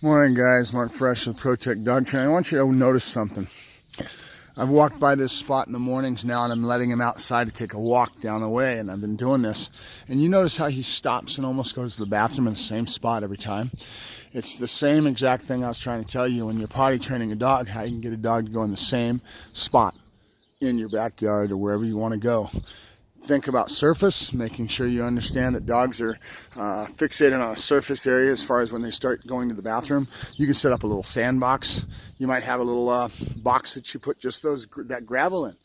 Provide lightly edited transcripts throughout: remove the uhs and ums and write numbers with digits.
Morning guys, Mark Fresh with ProTech Dog Training. I want you to notice something. I've walked by this spot in the mornings now and I'm letting him outside to take a walk down the way, and I've been doing this. And you notice how he stops and almost goes to the bathroom in the same spot every time? It's the same exact thing I was trying to tell you when you're potty training a dog, how you can get a dog to go in the same spot in your backyard or wherever you want to go. Think about surface, making sure you understand that dogs are fixated on a surface area as far as when they start going to the bathroom. You can set up a little sandbox. You might have a little box that you put just that gravel in,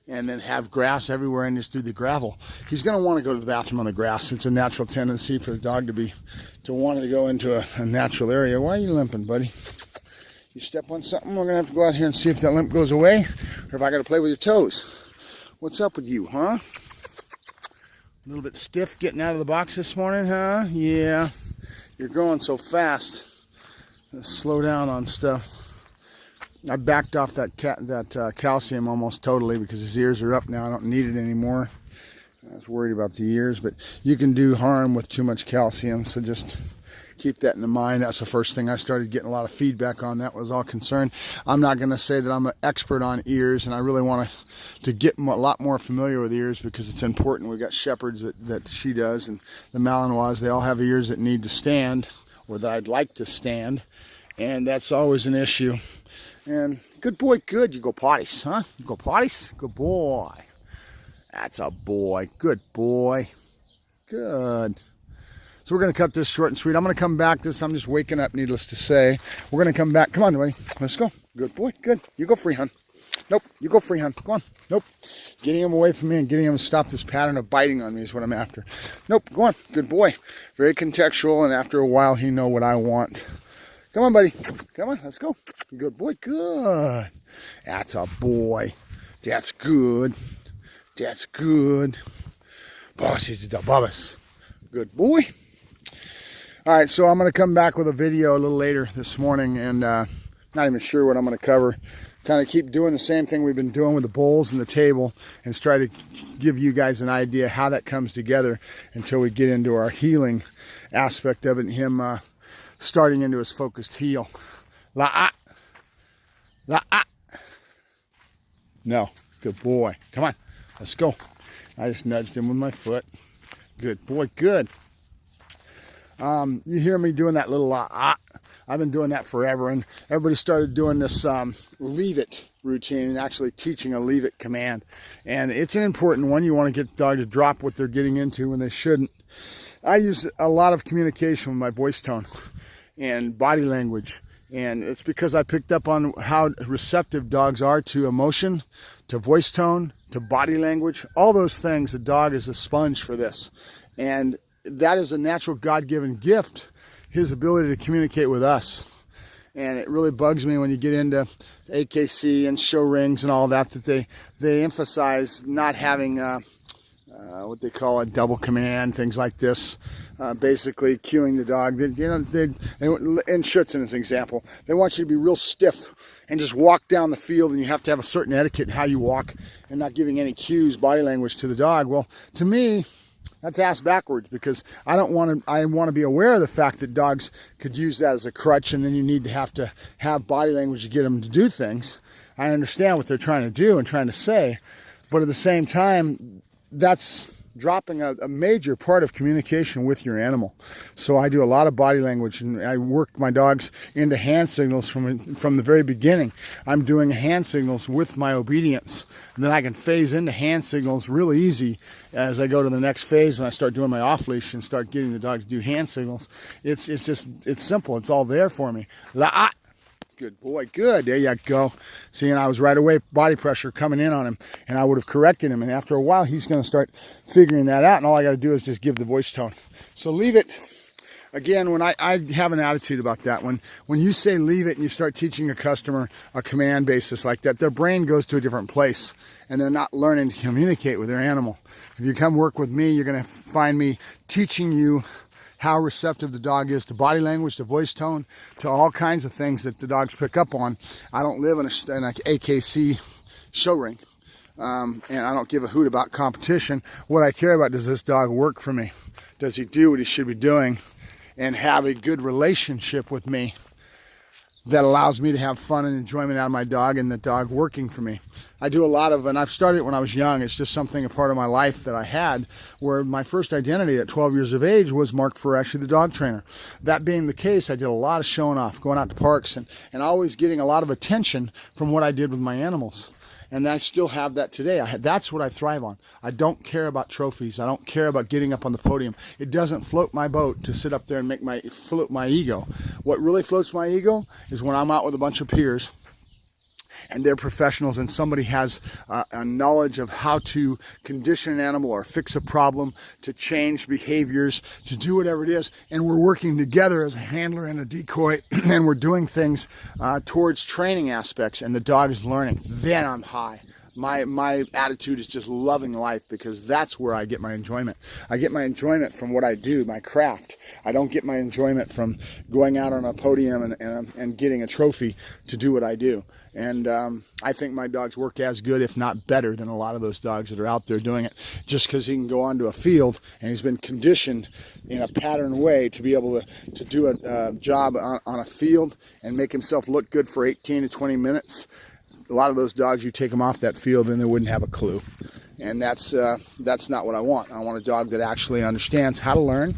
and then have grass everywhere and just do the gravel. He's going to want to go to the bathroom on the grass. It's a natural tendency for the dog to want to go into a natural area. Why are you limping, buddy? You step on something, we're going to have to go out here and see if that limp goes away, or if I got to play with your toes. What's up with you, huh? A little bit stiff getting out of the box this morning, huh? Yeah, you're going so fast. Let's slow down on stuff. I backed off that calcium almost totally because his ears are up now. I don't need it anymore. I was worried about the ears, but you can do harm with too much calcium, so just keep that in mind. That's the first thing I started getting a lot of feedback on. That was all concerned. I'm not going to say that I'm an expert on ears, and I really want to get a lot more familiar with ears because it's important. We've got shepherds that she does, and the Malinois, they all have ears that need to stand, or that I'd like to stand, and that's always an issue. And good boy, good. You go potties, huh? You go potties? Good boy. That's a boy. Good boy. Good. So we're going to cut this short and sweet. I'm going to come back. I'm just waking up, needless to say. We're going to come back. Come on, buddy. Let's go. Good boy. Good. You go free, hon. Nope. You go free, hon. Go on. Nope. Getting him away from me and getting him to stop this pattern of biting on me is what I'm after. Nope. Go on. Good boy. Very contextual, and after a while, he know what I want. Come on, buddy. Come on. Let's go. Good boy. Good. That's a boy. That's good. That's good. Boss is the Bubbas. Good boy. All right, so I'm going to come back with a video a little later this morning, and not even sure what I'm going to cover. Kind of keep doing the same thing we've been doing with the bowls and the table, and try to give you guys an idea how that comes together until we get into our healing aspect of it, and him starting into his focused heel. La-ah. La-ah. No. Good boy. Come on. Let's go. I just nudged him with my foot. Good boy. Good. You hear me doing that little I've been doing that forever, and everybody started doing this leave it routine and actually teaching a leave it command, and it's an important one. You want to get the dog to drop what they're getting into when they shouldn't. I use a lot of communication with my voice tone and body language, and it's because I picked up on how receptive dogs are to emotion, to voice tone, to body language, all those things. The dog is a sponge for this, and that is a natural God-given gift, his ability to communicate with us. And it really bugs me when you get into AKC and show rings and all that they emphasize not having what they call a double command, things like this, basically cueing the dog. And Schutzen is an example. They want you to be real stiff and just walk down the field, and you have to have a certain etiquette in how you walk and not giving any cues, body language to the dog. Well, to me, that's ass backwards, because I want to be aware of the fact that dogs could use that as a crutch, and then you need to have body language to get them to do things. I understand what they're trying to do and trying to say, but at the same time, that's dropping a major part of communication with your animal. So I do a lot of body language, and I work my dogs into hand signals from the very beginning. I'm doing hand signals with my obedience, and then I can phase into hand signals really easy as I go to the next phase. When I start doing my off leash and start getting the dog to do hand signals, it's simple. It's all there for me. La-ah. Good boy, good. There you go. See, and I was right away, body pressure coming in on him, and I would have corrected him. And after a while, he's going to start figuring that out, and all I got to do is just give the voice tone. So leave it. Again, when I have an attitude about that. When you say leave it and you start teaching a customer a command basis like that, their brain goes to a different place, and they're not learning to communicate with their animal. If you come work with me, you're going to find me teaching you how receptive the dog is to body language, to voice tone, to all kinds of things that the dogs pick up on. I don't live in an AKC show ring, and I don't give a hoot about competition. What I care about, does this dog work for me? Does he do what he should be doing and have a good relationship with me? that allows me to have fun and enjoyment out of my dog and the dog working for me. I do a lot of, and I've started it when I was young. It's just something, a part of my life that I had, where my first identity at 12 years of age was Mark Ferreshi, the dog trainer. That being the case, I did a lot of showing off, going out to parks, and always getting a lot of attention from what I did with my animals. And I still have that today. That's what I thrive on. I don't care about trophies. I don't care about getting up on the podium. It doesn't float my boat to sit up there and float my ego. What really floats my ego is when I'm out with a bunch of peers and they're professionals and somebody has a knowledge of how to condition an animal or fix a problem, to change behaviors, to do whatever it is, and we're working together as a handler and a decoy, and we're doing things towards training aspects, and the dog is learning. Then I'm high. My attitude is just loving life, because that's where I get my enjoyment. I get my enjoyment from what I do, my craft. I don't get my enjoyment from going out on a podium and getting a trophy to do what I do. And I think my dogs work as good, if not better, than a lot of those dogs that are out there doing it, just because he can go onto a field and he's been conditioned in a patterned way to be able to do a job on a field and make himself look good for 18 to 20 minutes. A lot of those dogs, you take them off that field and they wouldn't have a clue. And that's not what I want. I want a dog that actually understands how to learn,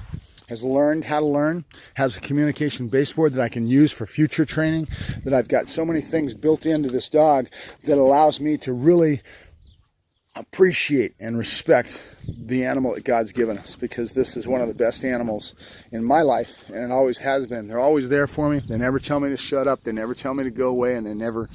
has learned how to learn, has a communication baseboard that I can use for future training, that I've got so many things built into this dog that allows me to really appreciate and respect the animal that God's given us, because this is one of the best animals in my life, and it always has been. They're always there for me. They never tell me to shut up. They never tell me to go away, and they never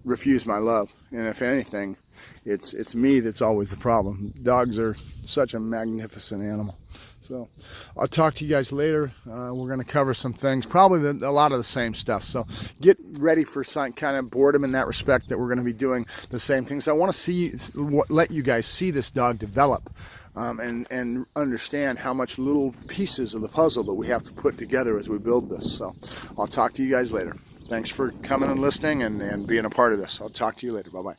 refuse my love. And if anything, it's me that's always the problem. Dogs are such a magnificent animal. So I'll talk to you guys later. We're going to cover some things, probably a lot of the same stuff. So get ready for some kind of boredom in that respect, that we're going to be doing the same things. I want to let you guys see this dog develop and understand how much little pieces of the puzzle that we have to put together as we build this. So I'll talk to you guys later. Thanks for coming and listening and being a part of this. I'll talk to you later. Bye-bye.